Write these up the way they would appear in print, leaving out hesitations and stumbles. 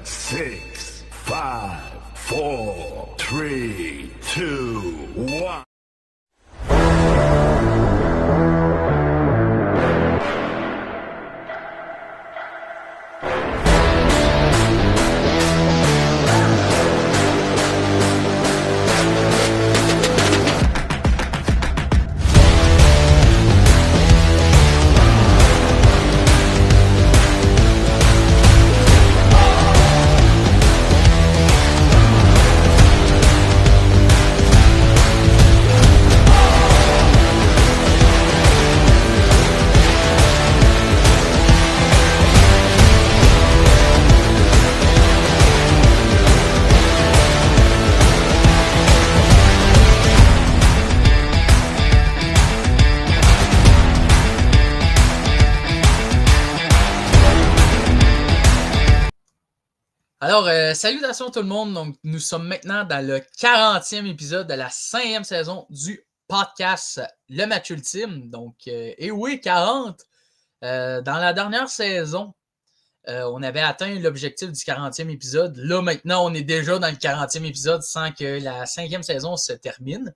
6, 5, 4, 3, 2, 1. Alors, salutations tout le monde. Donc, nous sommes maintenant dans le 40e épisode de la 5e saison du podcast Le Match Ultime. Donc, et oui, 40. Dans la dernière saison, on avait atteint l'objectif du 40e épisode. Là, maintenant, on est déjà dans le 40e épisode sans que la 5e saison se termine.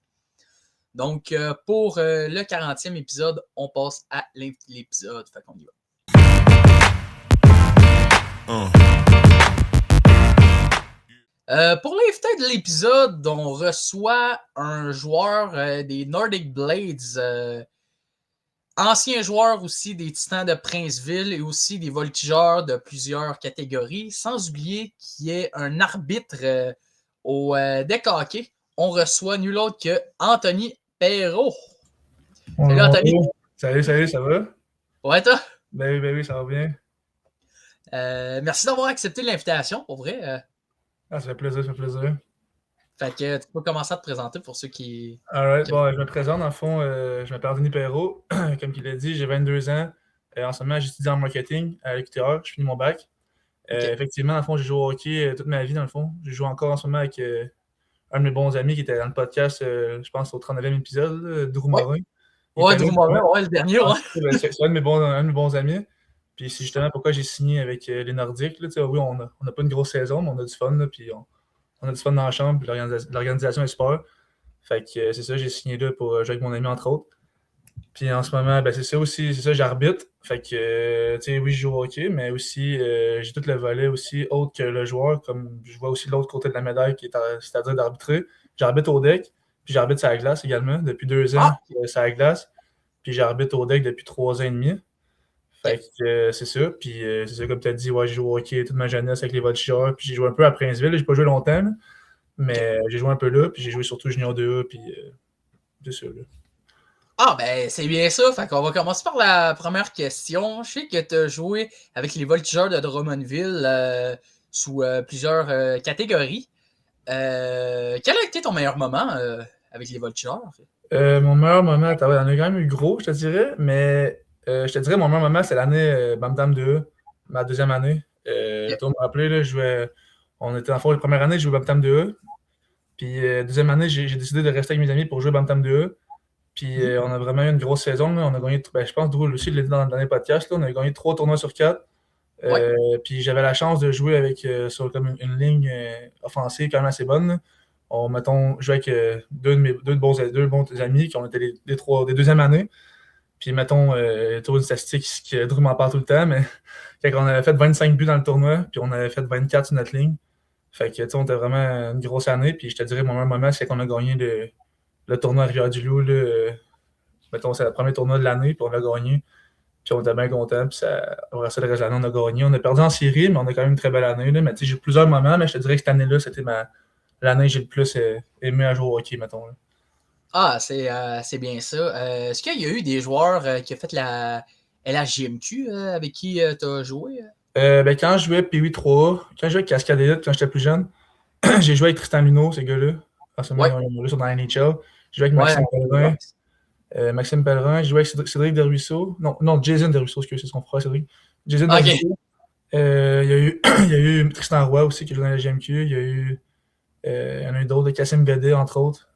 Donc, pour le 40e épisode, on passe à l'épisode. Fait qu'on y va. Pour l'invité de l'épisode, on reçoit un joueur des Nordic Blades, ancien joueur aussi des Titans de Princeville et aussi des voltigeurs de plusieurs catégories, sans oublier qu'il est un arbitre au deck hockey. On reçoit nul autre que Anthony Perrault. Salut Anthony. Salut, ça va? Ouais, toi? Ben oui, ça va bien. Merci d'avoir accepté l'invitation, pour vrai. Ça fait plaisir. Fait que tu peux commencer à te présenter pour ceux qui... Alright, bon, je me présente, dans le fond, je m'appelle Anthony Perrault. Comme il l'a dit, j'ai 22 ans. En ce moment, j'étudie en marketing à l'UQTR, je finis mon bac. Effectivement, dans le fond, j'ai joué au hockey toute ma vie, dans le fond. Je joue encore en ce moment avec un de mes bons amis qui était dans le podcast, je pense, au 39e épisode, Drew Morin. Ouais, Drew Morin, ouais, le dernier, ouais. C'est un de mes bons amis. Puis c'est justement pourquoi j'ai signé avec les Nordiques. Là, oui, on n'a pas une grosse saison, mais on a du fun. Là, puis on a du fun dans la chambre. Puis l'organisation est super. Fait que c'est ça, j'ai signé là pour jouer avec mon ami, entre autres. Puis en ce moment, ben, c'est ça aussi, c'est ça, j'arbitre. Fait que, oui, je joue au hockey, mais aussi, j'ai tout le volet aussi, autre que le joueur, comme je vois aussi l'autre côté de la médaille, c'est-à-dire d'arbitrer. J'arbitre au deck, puis j'arbitre sur la glace également, depuis 2 ans, sur la glace. Puis j'arbitre au deck depuis 3 ans et demi. Fait que c'est ça. Puis c'est ça, comme tu as dit, ouais, j'ai joué au hockey toute ma jeunesse avec les voltigeurs. Puis j'ai joué un peu à Princeville. J'ai pas joué longtemps, mais j'ai joué un peu là. Puis j'ai joué surtout Junior 2A. Puis c'est ça, là. Ah, ben, c'est bien ça. Fait qu'on va commencer par la première question. Je sais que tu as joué avec les voltigeurs de Drummondville sous plusieurs catégories. Quel a été ton meilleur moment avec les voltigeurs, en fait? Mon meilleur moment, attends, il y en a quand même eu gros, je te dirais. Mais je te dirais, mon meilleur moment, c'est l'année Bam Tam 2A, ma deuxième année. Tu vas me rappeler, là, on était en fond, la première année, je jouais Bam Tam 2A. Puis deuxième année, j'ai décidé de rester avec mes amis pour jouer Bam Tam 2A. Puis on a vraiment eu une grosse saison. Là. On a gagné, je pense, Drew aussi, il l'a dit dans les podcasts, là, on a gagné 3 tournois sur 4. Puis j'avais la chance de jouer avec sur comme une ligne offensive quand même assez bonne. Là. Je jouais avec deux bons amis qui ont été des deuxièmes années. Puis mettons, une statistique que Drew m'en parle tout le temps, mais quand on avait fait 25 buts dans le tournoi, puis on avait fait 24 sur notre ligne. Fait que, on était vraiment une grosse année. Puis je te dirais, mon meilleur moment, c'est qu'on a gagné le tournoi à Rivière-du-Loup. Mettons, c'est le premier tournoi de l'année, puis on l'a gagné. Puis on était bien contents. Puis après ça, le reste de l'année, on a gagné. On a perdu en série, mais on a quand même une très belle année. Là. Mais j'ai eu plusieurs moments, mais je te dirais que cette année-là, c'était l'année que j'ai le plus aimé à jouer au hockey, mettons. Là. Ah, c'est bien ça. Est-ce qu'il y a eu des joueurs qui ont fait la LHJMQ avec qui tu as joué? Quand je jouais P8 3A, quand je jouais avec Cascade Elite, quand j'étais plus jeune, j'ai joué avec Tristan Luneau, ces gars-là. En ce moment, ils sont dans la NHL. J'ai joué avec Maxime Pellerin. Maxime Pellerin, j'ai joué avec Cédric Desruisseaux. Non, Jason Desruisseaux, c'est son frère, Cédric. Jason Desruisseaux. Il y a eu Tristan Roy aussi qui joue dans la GMQ. Il y en a eu d'autres, Cassim Godet, entre autres.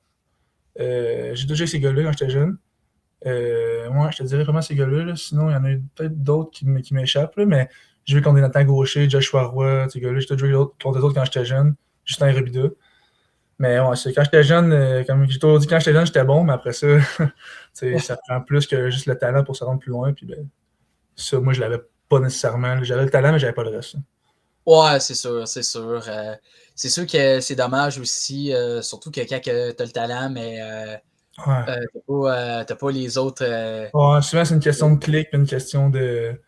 J'ai déjà joué avec ces gars-là quand j'étais jeune. Moi, je te dirais vraiment ces gars-là. Là. Sinon, il y en a eu peut-être d'autres qui m'échappent. Là, mais j'ai joué contre Nathan Gaucher, Joshua Roy, ces gars-là. J'ai tout joué contre d'autres quand j'étais jeune. Justin Robida. Mais ouais, c'est quand j'étais jeune, comme j'ai toujours dit, quand j'étais jeune, j'étais bon, mais après ça, ça prend plus que juste le talent pour se rendre plus loin. Puis ben, ça, moi, je l'avais pas nécessairement. J'avais le talent, mais j'avais pas le reste. Ouais, c'est sûr. C'est sûr que c'est dommage aussi, surtout que quand tu as le talent, mais t'as pas les autres. Ouais, souvent, c'est une question de clic, puis une question de.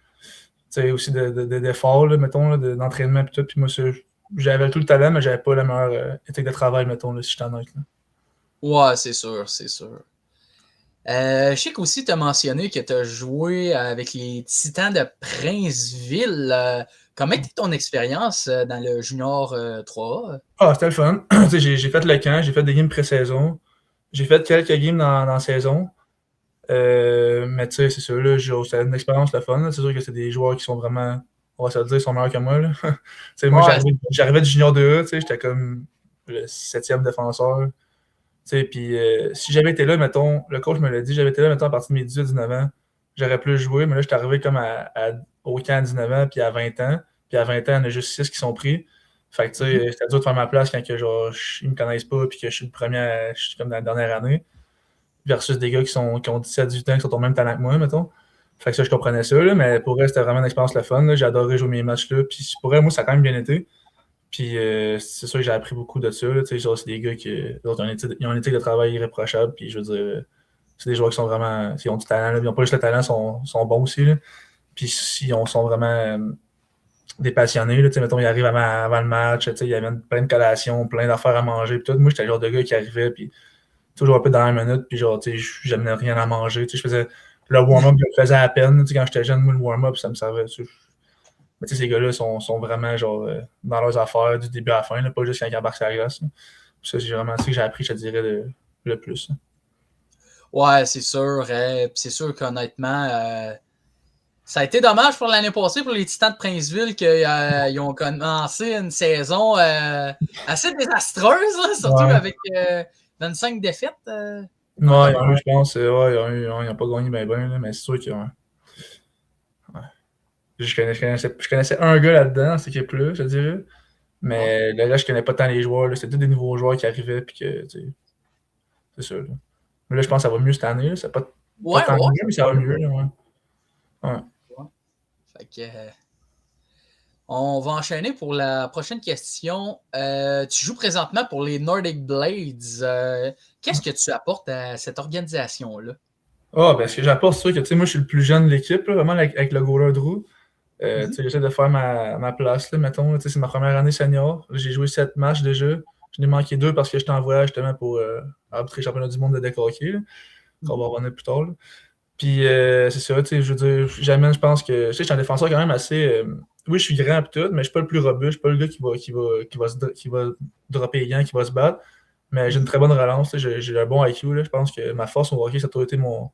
Aussi d'effort, mettons, d'entraînement, puis tout. Puis moi, j'avais tout le talent, mais j'avais pas la meilleure éthique de travail, mettons, là, si je suis honnête. Ouais, c'est sûr. Je sais qu'aussi, tu as mentionné que tu as joué avec les Titans de Princeville. Comment était ton expérience dans le Junior 3A? Ah, c'était le fun. j'ai fait le camp, j'ai fait des games pré-saison. J'ai fait quelques games dans la saison. Mais tu sais, c'est sûr, là, c'était une expérience le fun. Là. C'est sûr que c'est des joueurs qui sont vraiment, on va se le dire, sont meilleurs que moi. Là. Moi, j'arrivais du Junior 2A, j'étais comme le 7e défenseur. Puis si j'avais été là, mettons, le coach me l'a dit, j'avais été là, mettons, à partir de mes 18-19 ans, j'aurais plus joué, mais là, j'étais arrivé comme au camp à 19 ans, puis à 20 ans. Puis à 20 ans, il y en a juste 6 qui sont pris. Fait que, tu sais, c'était dur de faire ma place quand que, genre, ils me connaissent pas, puis que je suis le premier, je suis comme dans la dernière année. versus des gars qui ont 17-18 ans, qui sont au même talent que moi, mettons. Fait que ça, je comprenais ça, là, mais pour eux, c'était vraiment une expérience le fun. Là. J'ai adoré jouer mes matchs là. Puis pour eux, moi, ça a quand même bien été. Puis c'est sûr que j'ai appris beaucoup de ça. Là. Genre, c'est des gars qui ils ont une éthique de travail irréprochable. Puis je veux dire, c'est des joueurs qui sont vraiment. Ils ont du talent. Là. Ils n'ont pas juste le talent, sont bons aussi. Là. Puis ils sont vraiment des passionnés. Là. Mettons, ils arrivent avant le match. Il y avait plein de collations, plein d'affaires à manger. Puis tout. Moi, j'étais le genre de gars qui arrivait. Puis toujours un peu dans la minute. Puis genre, j'amenais rien à manger. Je faisais le warm-up, je le faisais à peine. Quand j'étais jeune, moi, le warm-up, ça me servait. Mais ces gars-là sont vraiment genre dans leurs affaires du début à la fin, là, pas juste quand ils embarquent sur la glace. Là. Ça, c'est vraiment ce que j'ai appris, je te dirais, le plus. Là. Ouais, c'est sûr. C'est sûr qu'honnêtement, ça a été dommage pour l'année passée pour les Titans de Princeville qu'ils ont commencé une saison assez désastreuse, là, surtout avec 25 défaites. Ouais, je pense. Ils n'ont pas gagné bien, mais c'est sûr qu'ils ont. Ouais. Je connaissais un gars là-dedans, dans cette équipe-là, je dirais. Mais le reste, je connais pas tant les joueurs. C'était tous des nouveaux joueurs qui arrivaient. Puis que, c'est sûr. Là. Mais là, je pense que ça va mieux cette année. Là. C'est pas tant mieux, mais ça va mieux. Là, ouais. Fait que, on va enchaîner pour la prochaine question. Tu joues présentement pour les Nordic Blades. Qu'est-ce que tu apportes à cette organisation-là? Ben, ce que j'apporte, c'est sûr que moi, je suis le plus jeune de l'équipe, là, vraiment avec le goaler Drew. J'essaie de faire ma place, là, mettons. C'est ma première année senior. J'ai joué 7 matchs déjà. Je n'ai manqué 2 parce que j'étais en voyage justement pour arbitrer le championnat du monde de deck hockey. On va revenir plus tard. Là. Puis c'est ça, je veux dire, jamais je pense que. Je suis un défenseur quand même assez. Oui, je suis grand et tout, mais je suis pas le plus robuste. Je suis pas le gars qui va dropper les gants, qui va se battre. Mais j'ai une très bonne relance. J'ai un bon IQ. Là. Je pense que ma force au hockey, ça a toujours été mon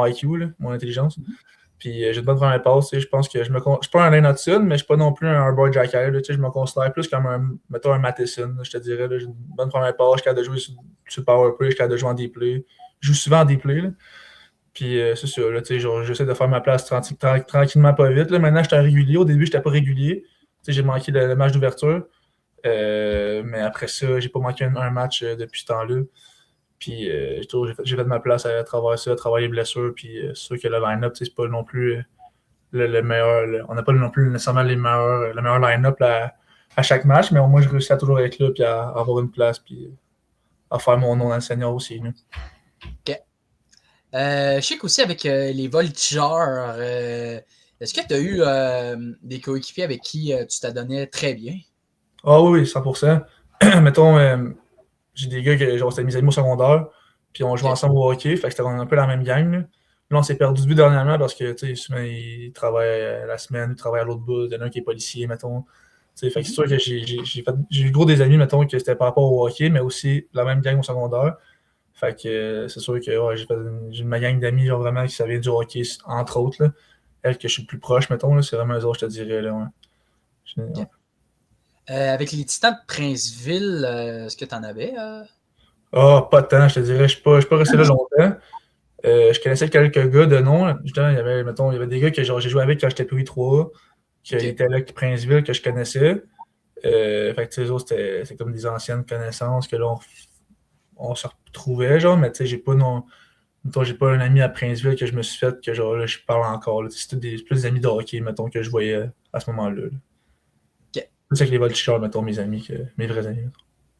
IQ, là, mon intelligence. Puis j'ai une bonne première passe. Je pense que je suis pas un Lane Hudson, mais je suis pas non plus un Boy Jack. Je me considère plus comme un Matheson, je te dirais. Là. J'ai une bonne première passe. Je suis capable de jouer sur le power play. Je suis capable de jouer en D-play. Je joue souvent en D-play. Là. Puis c'est sûr, j'essaie de faire ma place tranquillement, pas vite. Là. Maintenant, je suis un régulier. Au début, je n'étais pas régulier. J'ai manqué le match d'ouverture. Mais après ça, j'ai pas manqué un match depuis ce temps-là. Puis j'ai fait ma place à travers ça, à travailler les blessures. Puis c'est sûr que le line-up, c'est pas non plus le meilleur. On n'a pas non plus nécessairement le meilleur line-up à chaque match, mais moi, je réussis à toujours être là puis à avoir une place puis à faire mon nom dans le senior aussi. Là. OK. Je sais qu'aussi avec les voltigeurs, est-ce que tu as eu des coéquipiers avec qui tu t'adonnais très bien? Ah oui, 100%. Mettons, j'ai des gars qui c'était mes amis au secondaire, puis on jouait ensemble au hockey, fait que c'était un peu la même gang. Là, on s'est perdu de vue dernièrement parce que souvent ils travaillent la semaine, ils travaillent à l'autre bout, il y en a un qui est policier, mettons. Fait que c'est sûr que j'ai eu gros des amis, mettons, que c'était par rapport au hockey, mais aussi la même gang au secondaire. Fait que c'est sûr que j'ai ma gang d'amis genre, vraiment qui savaient du hockey, entre autres. Là. Elle que je suis le plus proche, mettons, là, c'est vraiment eux autres, je te dirais. Là, ouais. Avec les Titans de Princeville, est-ce que tu en avais? Pas tant, je te dirais. Je suis pas resté là longtemps. Je connaissais quelques gars de nom. Justement, il y avait des gars que j'ai joué avec quand j'étais plus 3 qui étaient là, Princeville, que je connaissais. Fait que les autres, c'est comme des anciennes connaissances que là, on se retrouvait, genre, mais tu sais, j'ai pas un ami à Princeville que je me suis fait que genre là, je parle encore. C'est plus des amis de hockey, mettons, que je voyais à ce moment-là. Là. OK. Plus avec les voltigeurs, mettons, mes amis, que mes vrais amis.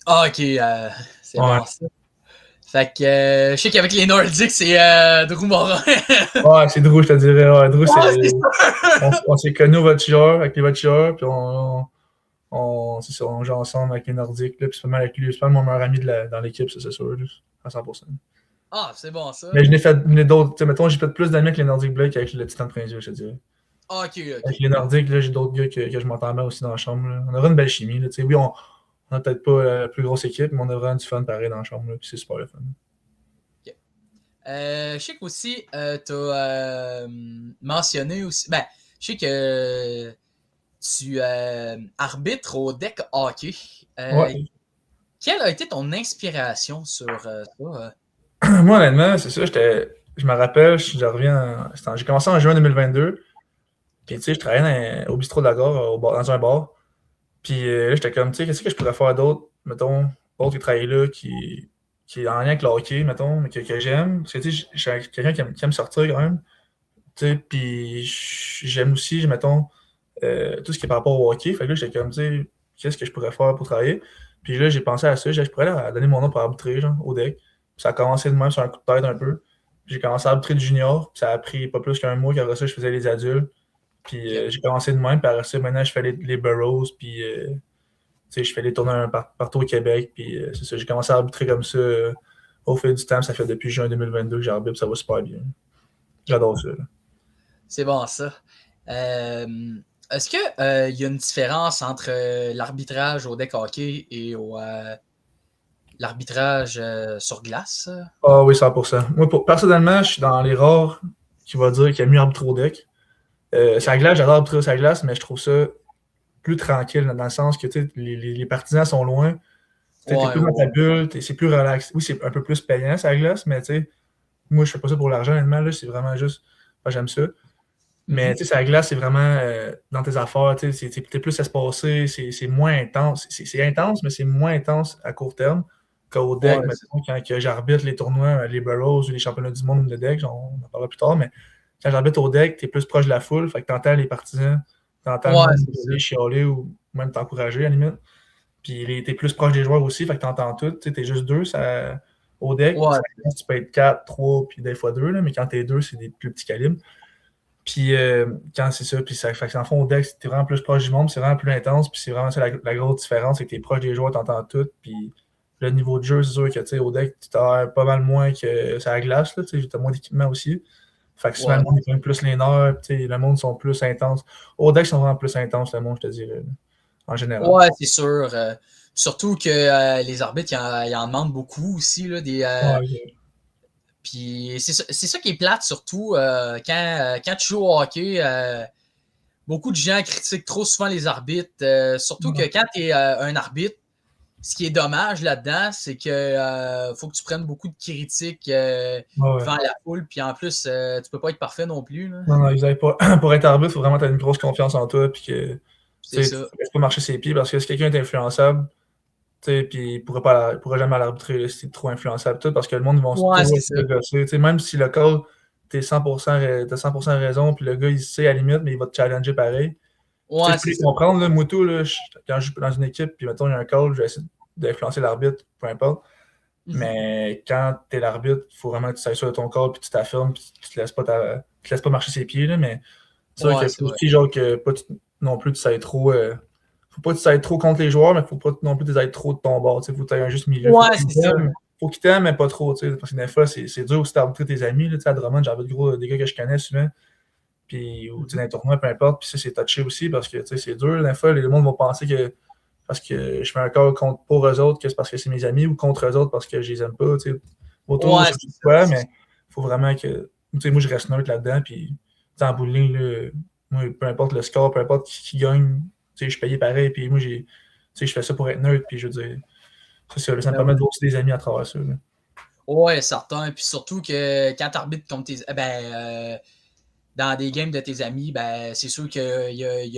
Ah, OK, c'est bon ça. Fait que je sais qu'avec les Nordiques, c'est Drew Morin. Ouais, c'est Drew, je te dirais. Ouais, Drew, on s'est connus aux voltigeurs, avec les voltigeurs, puis c'est ça, on joue ensemble avec les Nordiques, là, puis c'est pas mal avec lui. C'est pas mal mon meilleur ami dans l'équipe, ça, c'est sûr, là, à 100%. Ah, c'est bon ça. Mais je n'ai fait d'autres. Mettons, j'ai fait plus d'amis avec les Nordiques Blake qu'avec le Titan de Princeville, je te dirais. Ah, OK. Avec les Nordiques, là, j'ai d'autres gars que je m'entends bien aussi dans la chambre. Là. On aura une belle chimie. Là, oui, on n'a peut-être pas la plus grosse équipe, mais on a vraiment du fun pareil dans la chambre. Là, puis c'est super le fun. OK. Je sais qu'aussi, tu as mentionné aussi. Ben, je sais que tu arbitres au deck hockey. Ouais. Quelle a été ton inspiration sur ça? Moi, honnêtement, c'est ça. Je me rappelle, j'ai commencé en juin 2022. Puis, tu sais, je travaillais au bistrot de la gare, dans un bar. Puis là, j'étais comme, tu sais, qu'est-ce que je pourrais faire d'autre, mettons, autre qui travaillait là, qui qui est en lien avec le hockey, mettons, mais que j'aime. Parce que, tu sais, je suis quelqu'un qui aime sortir quand même. Tu sais, puis j'aime aussi, mettons, tout ce qui est par rapport au hockey. Fait que là, j'étais comme, tu sais, qu'est-ce que je pourrais faire pour travailler? Puis là, j'ai pensé à ça. Je pourrais là, donner mon nom pour arbitrer, genre, au deck. Puis ça a commencé de même sur un coup de tête un peu. J'ai commencé à arbitrer du junior. Puis ça a pris pas plus qu'un mois. Qu'après ça, je faisais les adultes. Puis Ok. j'ai commencé de même. Puis après ça, maintenant, je fais les Burrows. Puis, tu sais, je fais les tournois partout au Québec. Puis c'est ça. J'ai commencé à arbitrer comme ça au fil du temps. Ça fait depuis juin 2022 que j'arbitre. Ça va super bien. J'adore ça. Là. C'est bon, ça. Est-ce qu'il y a une différence entre l'arbitrage au deck hockey et l'arbitrage sur glace? Ah oui, 100%. Moi, personnellement, je suis dans les rares qui va dire qu'il y a mieux arbitrer au deck. Sur glace, j'adore arbitrer sur la glace, mais je trouve ça plus tranquille, dans le sens que les partisans sont loin. Tu es Ouais, plus dans ta ouais. bulle, c'est plus relax. Oui, c'est un peu plus payant, sur la glace, mais moi, je fais pas ça pour l'argent, honnêtement. Là, c'est vraiment juste. Moi, j'aime ça. Mais Mhm. sur la glace, c'est vraiment dans tes affaires. T'es plus espacé, c'est moins intense. C'est intense, mais c'est moins intense à court terme qu'au deck. Ouais, Mettons, quand j'arbitre les tournois, les Burrows ou les championnats du monde de deck, on en parlera plus tard, mais quand j'arbitre au deck, t'es plus proche de la foule, fait que t'entends les partisans, t'entends le ouais, monde c'est ça. gueuler, chialer ou même t'encourager à la limite. Puis t'es plus proche des joueurs aussi, fait que t'entends tout. T'es juste deux au deck. Ouais, Tu peux être 4, 3, puis des fois 2, mais quand t'es deux, c'est des plus petits calibres. Puis quand c'est ça, puis ça fait que en fond, au deck, t'es vraiment plus proche du monde, c'est vraiment plus intense, puis c'est vraiment ça la grosse différence, c'est que t'es proche des joueurs, t'entends tout, puis le niveau de jeu, c'est sûr que tu sais, au deck, tu t'as pas mal moins que ça la glace, là, tu sais, t'as moins d'équipement aussi. Fait que souvent, ouais. le monde est quand même plus les nerfs, tu sais, le monde sont plus intenses. Au deck, ils sont vraiment plus intenses, le monde, je te dirais, là, en général. Ouais, c'est sûr. Surtout que les arbitres, ils en demandent beaucoup aussi. Là, Ouais, ok. puis c'est ça qui est plate, surtout quand tu joues au hockey. Beaucoup de gens critiquent trop souvent les arbitres. Surtout que Ouais, quand tu es un arbitre, ce qui est dommage là-dedans, c'est que faut que tu prennes beaucoup de critiques ouais. devant la foule. Puis en plus, tu peux pas être parfait non plus. Là. Non, non, exact. Pour être arbitre, il faut vraiment avoir une grosse confiance en toi, puis que tu C'est sais, ça. laisses pas marcher ses pieds, parce que si quelqu'un est influençable, puis il pourrait jamais l'arbitrer là, si c'est trop influençable tout parce que le monde ils vont Ouais, toujours c'est essayer ça. de gosser. Tu sais, même si le call, t'as 100% raison, puis le gars il sait à la limite, mais il va te challenger pareil. Tu sais, Ouais, je peux c'est les ça. comprendre, là, moi tout, là, quand je joue dans une équipe, puis mettons, il y a un call, je vais essayer d'influencer l'arbitre, peu importe. Mhm. Mais quand t'es l'arbitre, il faut vraiment que tu sois sûr de ton call, puis tu t'affirmes, puis tu te laisses pas marcher ses pieds, là, mais c'est vrai Ouais, que c'est faut vrai. aussi, genre, que pas non plus tu sais trop. Faut pas que tu ailles trop contre les joueurs, mais faut pas non plus que tu ailles trop de ton bord. Faut que tu aies un juste milieu. Ouais, c'est ça. Faut qu'ils t'aiment, mais pas trop. Parce que des fois, c'est dur aussi d'arbitrer tes amis. Là, à Drummond, j'avais des gars que je connais souvent. Puis, ou dans Mhm. les tournois, peu importe. Puis ça, c'est touché aussi parce que c'est dur. Des fois, les monde vont penser que parce que je fais un call contre pour eux autres, que c'est parce que c'est mes amis, ou contre eux autres parce que je les aime pas. Autour, Ouais, je sais c'est pas ça. quoi, C'est mais ça. il faut vraiment que. Moi, je reste neutre là-dedans. Puis, en bout de ligne, là, moi, peu importe le score, peu importe qui gagne, je suis payé pareil. Puis, moi, je fais ça pour être neutre. Puis, je veux dire, c'est ça, là, ça me Ben permet oui. de voir aussi des amis à travers ça. Là. Ouais, certain. Puis surtout que quand tu arbitres contre dans des games de tes amis, ben, c'est sûr qu'il y a il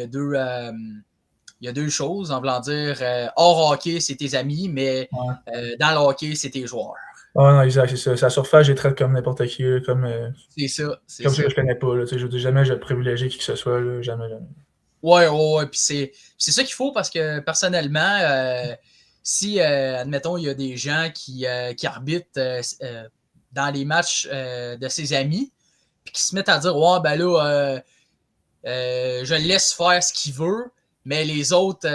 y a deux choses. En voulant dire, hors hockey, c'est tes amis, mais Ouais. dans le hockey, c'est tes joueurs. Ah non, exact, c'est ça. Sa surface, je les traite comme n'importe qui, là, C'est ça, c'est comme ceux ça. que je connais pas. Là, je veux dire, jamais je vais privilégier qui que ce soit. Là, jamais, jamais. Ouais, ouais, ouais. Puis c'est ça qu'il faut parce que personnellement, si, admettons, il y a des gens qui arbitrent dans les matchs de ses amis, puis qui se mettent à dire, ouais, ben là, je le laisse faire ce qu'il veut, mais les autres,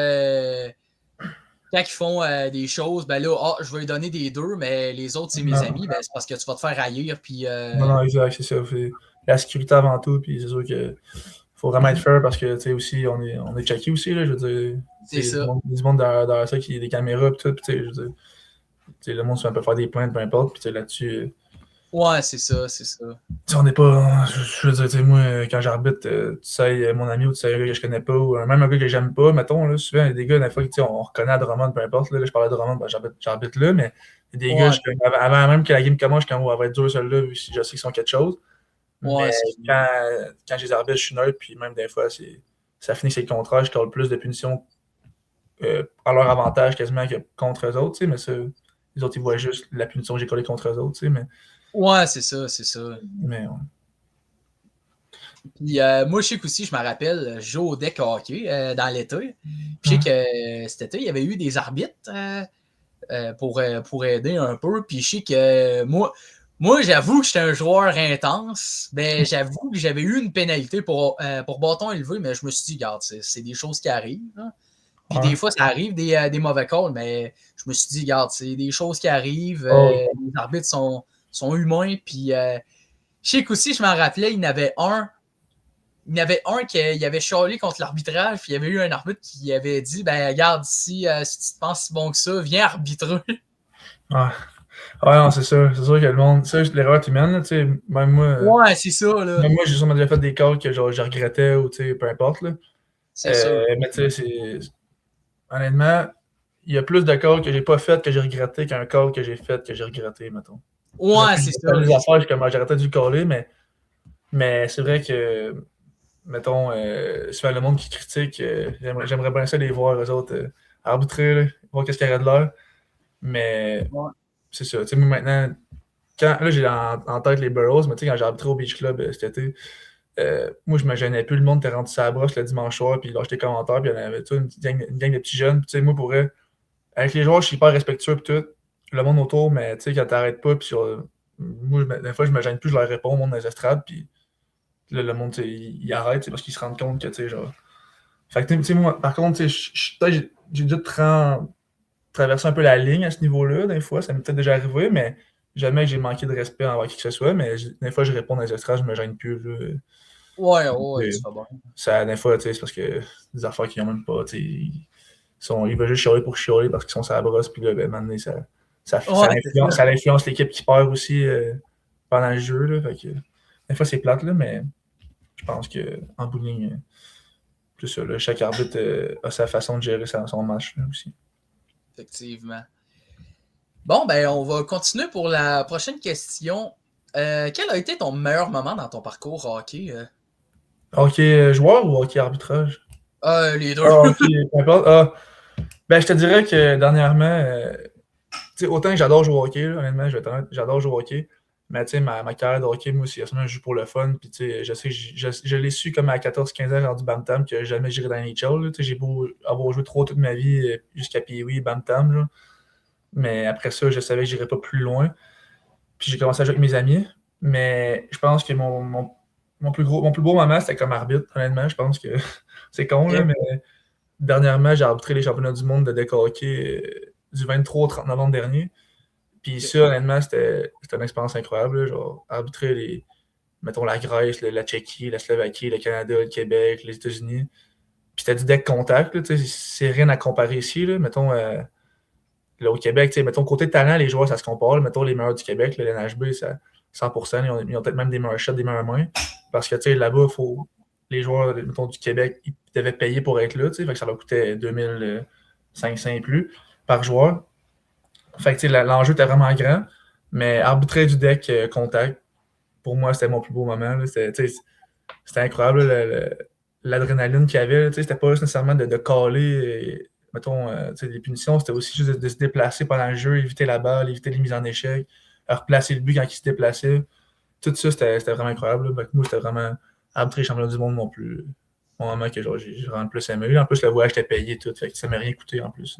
quand ils font des choses, ben là, je vais lui donner des deux, mais les autres, c'est mes Non, amis, ben c'est parce que tu vas te faire haïr, puis non, non, exact, c'est ça. C'est la sécurité avant tout, puis c'est sûr que faut vraiment être fair parce que, tu sais, aussi, on est checké aussi, là, je veux dire, tu sais, c'est ça. il y a du monde derrière ça qui a des caméras, puis tout, puis tu sais, je veux dire, tu sais, le monde se fait un peu faire des plaintes, peu importe, puis tu sais, là-dessus, Ouais, c'est ça, c'est ça. tu sais, on n'est pas, je veux dire, tu sais, moi, quand j'arbitre, tu sais, mon ami ou tu sais, un gars que je connais pas, ou même un gars que j'aime pas, mettons, là, souvent, il y a des gars, des fois, tu sais, on reconnaît à Drummond, peu importe, là, je parlais de Drummond, ben, j'arbitre là, mais il y a des gars, Ouais, avant même que la game commence, quand on va être dur, celle-là, si je sais qu'ils sont quelque chose. ouais, Mais c'est ça. quand je les arbitre, je suis neutre, puis même des fois, ça finit que c'est le contraire. Je colle plus de punitions à leur avantage quasiment que contre eux autres, tu sais, mais ça, Les autres, ils voient juste la punition que j'ai collée contre eux autres, tu sais, mais... Ouais, c'est ça, c'est ça. Mais, Puis moi, je sais qu'aussi, je me rappelle, je jouais au deck hockey dans l'été. Puis je sais que cet été, il y avait eu des arbitres pour aider un peu. Puis je sais que moi j'avoue que j'étais un joueur intense. Ben, j'avoue que j'avais eu une pénalité pour bâton élevé, mais je me suis dit, regarde, c'est des choses qui arrivent. Hein. Puis des fois, ça arrive des mauvais calls, mais je me suis dit, regarde, c'est des choses qui arrivent. Les arbitres sont humains. Puis je sais qu'aussi, je m'en rappelais, il y en avait un qui avait chialé contre l'arbitrage, puis il y avait eu un arbitre qui avait dit, ben regarde, si tu te penses si bon que ça, viens arbitrer. Ouais, non, c'est sûr que le monde, ça, l'erreur est humaine, tu sais, même moi... Ouais, c'est ça, là. Même moi, j'ai sûrement déjà fait des calls que genre, je regrettais, ou tu sais, peu importe, là. C'est sûr. Mais tu sais, honnêtement, il y a plus de calls que j'ai pas fait que j'ai regretté qu'un call que j'ai fait que j'ai regretté, mettons. Ouais, c'est ça. Les affaires, je comme, j'arrêtais de caller, mais c'est vrai que, mettons, souvent le monde qui critique, j'aimerais bien ça les voir, eux autres, arbitrer, là, voir qu'est-ce qu'il y aurait de l'air. Mais c'est ça. Tu sais, moi, maintenant, là, j'ai en tête les Burrows, mais tu sais, quand j'ai arbitré au Beach Club cet été, moi, je me gênais plus. Le monde était rendu sur la brosse le dimanche soir, puis il lâchait des commentaires, puis il y en avait une gang de petits jeunes. Puis, tu sais, moi, pour eux, avec les joueurs, je suis hyper respectueux, puis tout. Le monde autour, mais tu sais, quand t'arrêtes pas, puis moi, des fois, je me gêne plus, je leur réponds au monde dans les estrades, puis là, le monde, il arrête, parce qu'ils se rendent compte que, tu sais, genre. Fait que, tu sais, moi, par contre, tu sais, j'ai déjà traverser un peu la ligne à ce niveau-là, des fois, ça m'est peut-être déjà arrivé, mais jamais j'ai manqué de respect envers qui que ce soit, mais des fois, je réponds dans les estrades, je me gêne plus, là. Ouais, c'est pas bon. Ça, des fois, tu sais, c'est parce que des affaires qu'ils n'ont même pas, tu sais, ils veulent juste chialer pour chialer parce qu'ils sont sur la brosse, puis là, ben, maintenant, ça influence l'équipe qui perd aussi pendant le jeu, là, fait que des fois, c'est plate, là, mais je pense qu'en bout de ligne, c'est ça, là, chaque arbitre a sa façon de gérer son match, là, aussi. Effectivement. Bon, ben, on va continuer pour la prochaine question. Quel a été ton meilleur moment dans ton parcours hockey? Hockey joueur ou hockey arbitrage? Les deux. Ok, peu importe. Ben, je te dirais que dernièrement, tu sais, autant que j'adore jouer au hockey, là, honnêtement, je vais être honnête, j'adore jouer au hockey. Mais tu sais, ma carrière de hockey, moi aussi, je joue pour le fun. Puis tu sais, je sais que je l'ai su comme à 14-15 ans, rendu Bantam, que jamais j'irai dans NHL. Tu sais, j'ai beau avoir joué trop toute ma vie jusqu'à Pee-Wee, Bantam. Là. Mais après ça, je savais que j'irais pas plus loin. Puis j'ai commencé à jouer avec mes amis. Mais je pense que mon plus beau moment, c'était comme arbitre, honnêtement. Je pense que c'est con, là, mais dernièrement, j'ai arbitré les championnats du monde de deck hockey du 23 au 30 novembre dernier. Puis ça, honnêtement, c'était une expérience incroyable. Là, genre, arbitrer mettons, la Grèce, la Tchéquie, la Slovaquie, le Canada, le Québec, les États-Unis. Puis c'était du deck contact. Là, c'est rien à comparer ici. Là. Mettons, là, au Québec, mettons, côté talent, les joueurs, ça se compare. Là, mettons, les meilleurs du Québec, là, l'NHB, ça 100%. Ils ont peut-être même des meilleurs shots, des meilleures mains. Parce que là-bas, les joueurs mettons, du Québec, ils devaient payer pour être là. Fait que ça leur coûtait 2500 et plus par joueur. Fait que l'enjeu était vraiment grand. Mais arbitrer du deck contact, pour moi, c'était mon plus beau moment. Là. C'était incroyable l'adrénaline qu'il y avait. C'était pas juste nécessairement de caler, mettons, les punitions, c'était aussi juste de se déplacer pendant le jeu, éviter la balle, éviter les mises en échec, replacer le but quand il se déplaçait. Tout ça, c'était vraiment incroyable. Là. Moi, c'était vraiment arbitrer les championnats du monde mon moment que j'ai vraiment le plus aimé. En plus, le voyage était payé tout. Fait que ça m'a rien coûté en plus.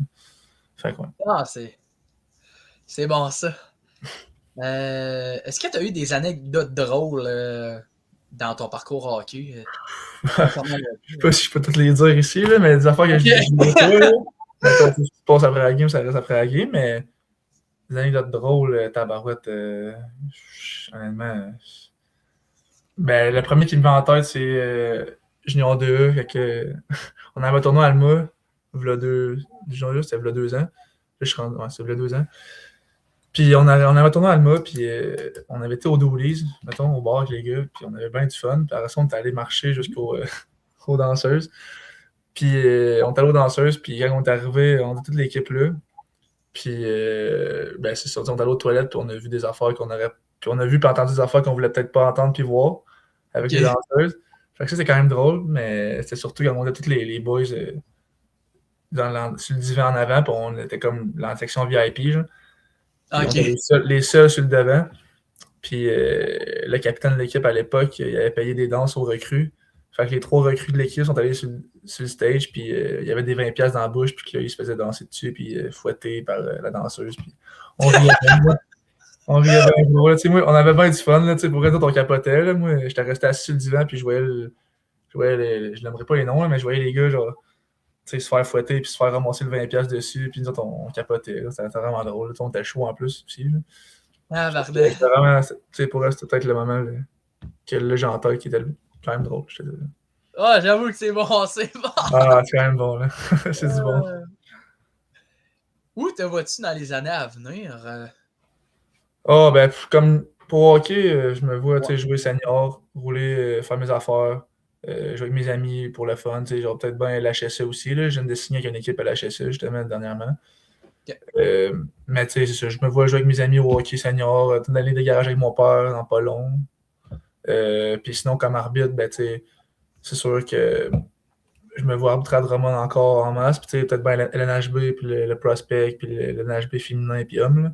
Fait que, ouais. Ah, c'est bon ça. Est-ce que tu as eu des anecdotes drôles dans ton parcours hockey? Je sais pas si je peux toutes les dire ici, là, mais des affaires que je dis pas. Si tu passes après la game, ça reste après la game, mais des anecdotes drôles, tabarouette, honnêtement. Ben, le premier qui me vient en tête, c'est Junior 2. Fait que, on avait un tournoi à Alma, Junior 2, c'était il y a 2 ans. Là, je suis rendu, ouais, c'est il y a 2 ans. Puis on avait un tournoi à Alma, puis on avait été au Doolies, mettons, au bar avec les gars, puis on avait bien du fun. Puis après ça, on est allé marcher jusqu'aux danseuses. Puis on est allé aux danseuses, puis quand on est arrivé, on était toute l'équipe là. Puis ben c'est ça, on est allé aux toilettes, puis on a vu des affaires puis on a vu puis entendu des affaires qu'on voulait peut-être pas entendre puis voir avec les danseuses. Fait que ça, c'est quand même drôle, mais c'était surtout quand on était tous les boys sur le divan en avant, puis on était comme dans la section VIP, genre. Puis on OK. était les seuls sur le devant. Puis le capitaine de l'équipe à l'époque, il avait payé des danses aux recrues. Fait que les 3 recrues de l'équipe sont allés sur le stage, puis il y avait des 20$ dans la bouche, puis là, ils se faisaient danser dessus, puis fouettés par la danseuse. Puis on riait bien, là. On riait bien gros. Là. Tu sais, moi, on avait bien du fun. Là, tu sais, pour vrai, nous autres, on capotait. Là. Moi, j'étais resté assis sur le divan, puis je n'aimerais pas les noms, là, mais je voyais les gars genre, tu sais, se faire fouetter, puis se faire ramasser le 20$ dessus, puis nous autres, on capotait. Là. C'était vraiment drôle. Là. Tu sais, on était chaud en plus aussi. Là. Ah, C'était bordel. vraiment, tu sais, pour eux, c'était peut-être le moment là, que là, j'ai en tête qui était quand même drôle. Je te dirais. Ah, j'avoue que c'est bon, c'est bon. Ah, c'est quand même bon, là. C'est du bon. Où te vois-tu dans les années à venir? Ah, ben, comme pour hockey, je me vois, tu sais, Ouais. jouer senior, rouler, faire mes affaires, jouer avec mes amis pour le fun, tu sais, genre peut-être bien l'HSE aussi, là. Je viens de signer avec une équipe à l'HSE, justement, dernièrement. Ok. Mais tu sais, c'est ça, je me vois jouer avec mes amis au hockey senior, dans l'année de garage avec mon père, dans pas long. Puis sinon, comme arbitre, ben, tu sais, c'est sûr que je me vois arbitrer à Drummond encore en masse, puis tu sais, peut-être bien l'NHB, puis le prospect, puis le NHB féminin, puis homme, là.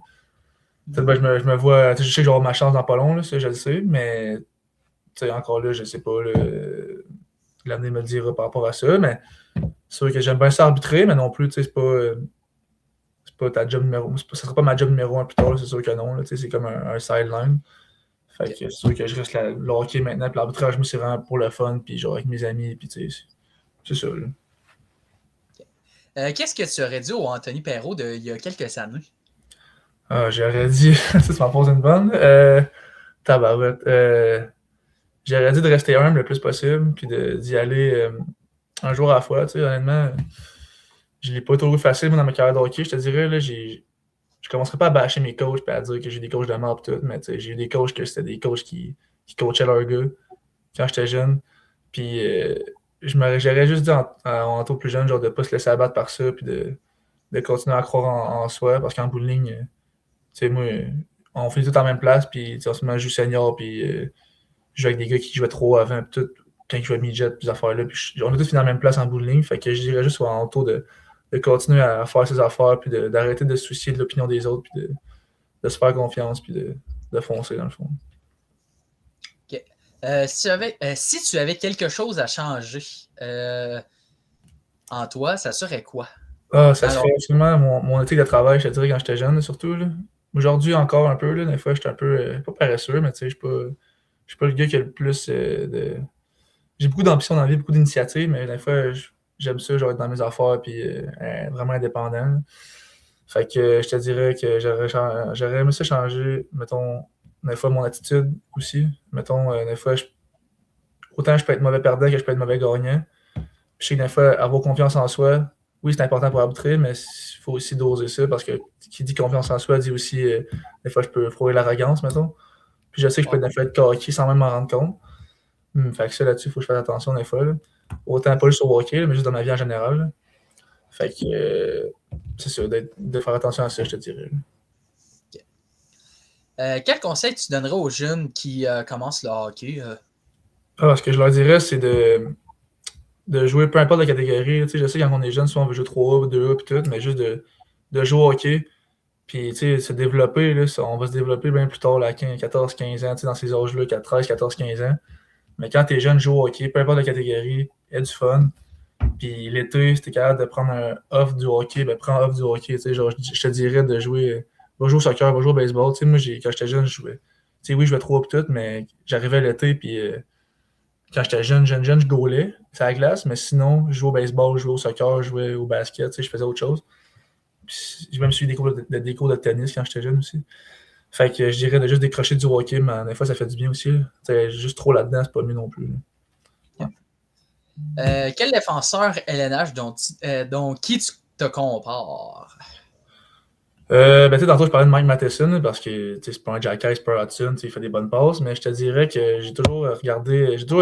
Peut-être ben, je me vois, tu sais, je sais que j'aurai ma chance dans pas long, là, ça je le sais, mais tu sais, encore là, je sais pas, là, l'avenir me le dira par rapport à ça, mais c'est sûr que j'aime bien ça arbitrer, mais non plus, tu sais, c'est pas ta job numéro, ça sera pas ma job numéro 1 plus tard, là, c'est sûr que non, là, tu sais, c'est comme un sideline. Fait que c'est sûr que je reste le hockey maintenant, puis l'arbitrage, moi, c'est vraiment pour le fun, puis genre avec mes amis, puis tu sais, c'est ça, là. Qu'est-ce que tu aurais dit au Anthony Perrault il y a quelques années? Ah, j'aurais dit, ça m'en pose une bonne. Tabarouette. J'aurais dit de rester humble le plus possible, puis d'y aller un jour à la fois. Tu sais, honnêtement, je l'ai pas trouvé facile moi, dans ma carrière de hockey. Je te dirais, là, je commencerai pas à bâcher mes coachs et à dire que j'ai des coachs de merde et tout, mais tu sais, j'ai eu des coachs que c'était des coachs qui coachaient leurs gars quand j'étais jeune. Puis j'aurais juste dit en tout plus jeune, genre de pas se laisser abattre par ça, puis de continuer à croire en soi, parce qu'en bout de ligne, tu sais, moi, on finit tout en même place, puis tu sais, en ce moment, je joue senior, puis je joue avec des gars qui jouaient trop avant, puis tout, quand ils jouaient midget, puis ces affaires-là. Puis on a tous fini en même place en bout de ligne. Fait que je dirais juste en tour de continuer à faire ses affaires, puis d'arrêter de se soucier de l'opinion des autres, puis de se faire confiance, puis de foncer dans le fond. Ok. Si tu avais quelque chose à changer en toi, ça serait quoi? Ah, ça Alors, serait absolument mon éthique de travail, je te dirais, quand j'étais jeune, là, surtout. Là. Aujourd'hui, encore un peu, là, des fois, j'étais un peu, pas paresseux, mais tu sais, je suis pas le gars qui a le plus de. J'ai beaucoup d'ambition dans la vie, beaucoup d'initiatives, mais des fois, j'aime ça, genre être dans mes affaires, puis vraiment indépendant. Là. Fait que je te dirais que j'aurais aimé ça changer, mettons, des fois, mon attitude aussi. Mettons, des fois, autant je peux être mauvais perdant que je peux être mauvais gagnant. Puis je sais que des fois, avoir confiance en soi, oui, c'est important pour arbitrer, mais il faut aussi doser ça parce que qui dit confiance en soi dit aussi, des fois, je peux frôler l'arrogance, mettons. Puis je sais que je peux des fois être cocky sans même m'en rendre compte. Fait que ça, là-dessus, il faut que je fasse attention des fois. Là. Autant pas juste au hockey, là, mais juste dans ma vie en général. Là. Fait que c'est ça, de faire attention à ça, je te dirais. quel conseil tu donnerais aux jeunes qui commencent le hockey? Ah, ce que je leur dirais, c'est de jouer peu importe la catégorie. Tu sais, je sais quand on est jeune, souvent on veut jouer 3A ou 2A puis tout, mais juste de jouer au hockey. Puis, tu sais, se développer, là, on va se développer bien plus tard, là, 14-15 ans, tu sais, dans ces âges-là, 13, 14, 15 ans. Mais quand t'es jeune, joue au hockey, peu importe la catégorie, il y a du fun. Puis l'été, si t'es capable de prendre un off du hockey, ben prends off du hockey. Tu sais, genre, je te dirais de jouer, va jouer au soccer, va jouer au baseball. Tu sais, moi, quand j'étais jeune, je jouais. Tu sais, oui, je jouais 3 et tout, mais j'arrivais l'été, puis quand j'étais jeune, je goalais, c'est à la glace, mais sinon, je jouais au baseball, je jouais au soccer, je jouais au basket, tu sais, je faisais autre chose. Puis j'ai même suivi des cours de tennis quand j'étais jeune aussi. Fait que je dirais de juste décrocher du hockey, mais des fois, ça fait du bien aussi. Juste trop là-dedans, c'est pas mieux non plus. Quel défenseur LNH dont qui tu te compares? Ben, tu sais, tantôt, je parlais de Mike Matheson parce que c'est pas un Jackass, c'est pas un Hudson, il fait des bonnes passes, mais je te dirais que j'ai toujours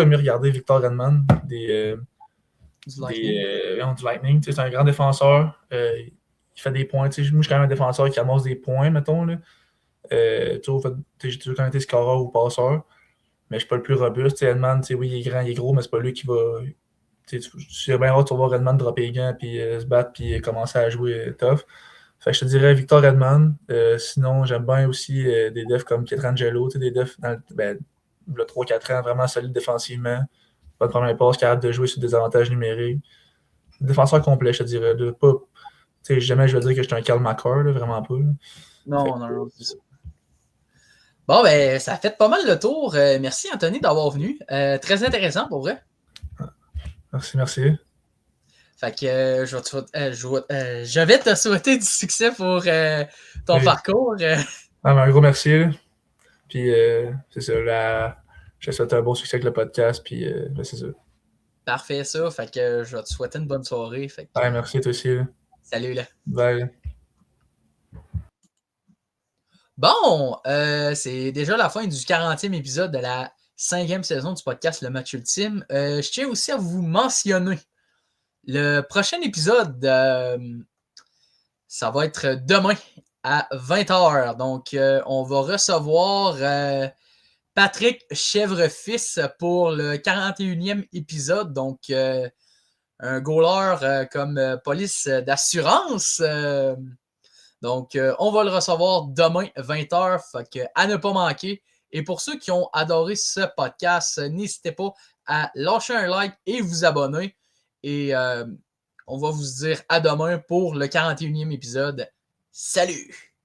aimé regarder Victor Hedman Du Lightning? Du Lightning. C'est un grand défenseur. Il fait des points. Moi, je suis quand même un défenseur qui amasse des points, mettons. Là. J'ai toujours quand même été scoreur ou passeur, mais je suis pas le plus robuste. Hedman, oui, il est grand, il est gros, mais c'est pas lui qui va. Tu sais bien hâte de voir Redman dropper les gants, puis se battre, puis commencer à jouer tough. Fait que je te dirais Victor Edmond. Sinon, j'aime bien aussi des defs comme Pietrangelo, des defs dans le 3-4 ans, vraiment solide défensivement. Pas de première passe, capable de jouer sur des avantages numériques. Défenseur complet, je te dirais. Jamais je vais dire que je suis un Karl McCarr, vraiment pas. Non, c'est ça. Bon, ben, ça a fait pas mal le tour. Merci, Anthony, d'avoir venu. Très intéressant, pour vrai. Merci. Fait que je vais te souhaiter du succès pour ton parcours. Un gros merci. Puis, c'est ça. Je te souhaite un bon succès avec le podcast. Puis, c'est ça. Parfait, ça. Fait que je vais te souhaiter une bonne soirée. Fait que, merci, toi aussi. Salut, là. Bye. Bon, c'est déjà la fin du 40e épisode de la 5e saison du podcast Le Match Ultime. Je tiens aussi à vous mentionner le prochain épisode, ça va être demain à 20h. Donc, on va recevoir Patrick Chèvrefils pour le 41e épisode. Donc, un goaler comme police d'assurance. Donc, on va le recevoir demain 20h. Fait que, à ne pas manquer. Et pour ceux qui ont adoré ce podcast, n'hésitez pas à lâcher un like et vous abonner. Et on va vous dire à demain pour le 41e épisode. Salut!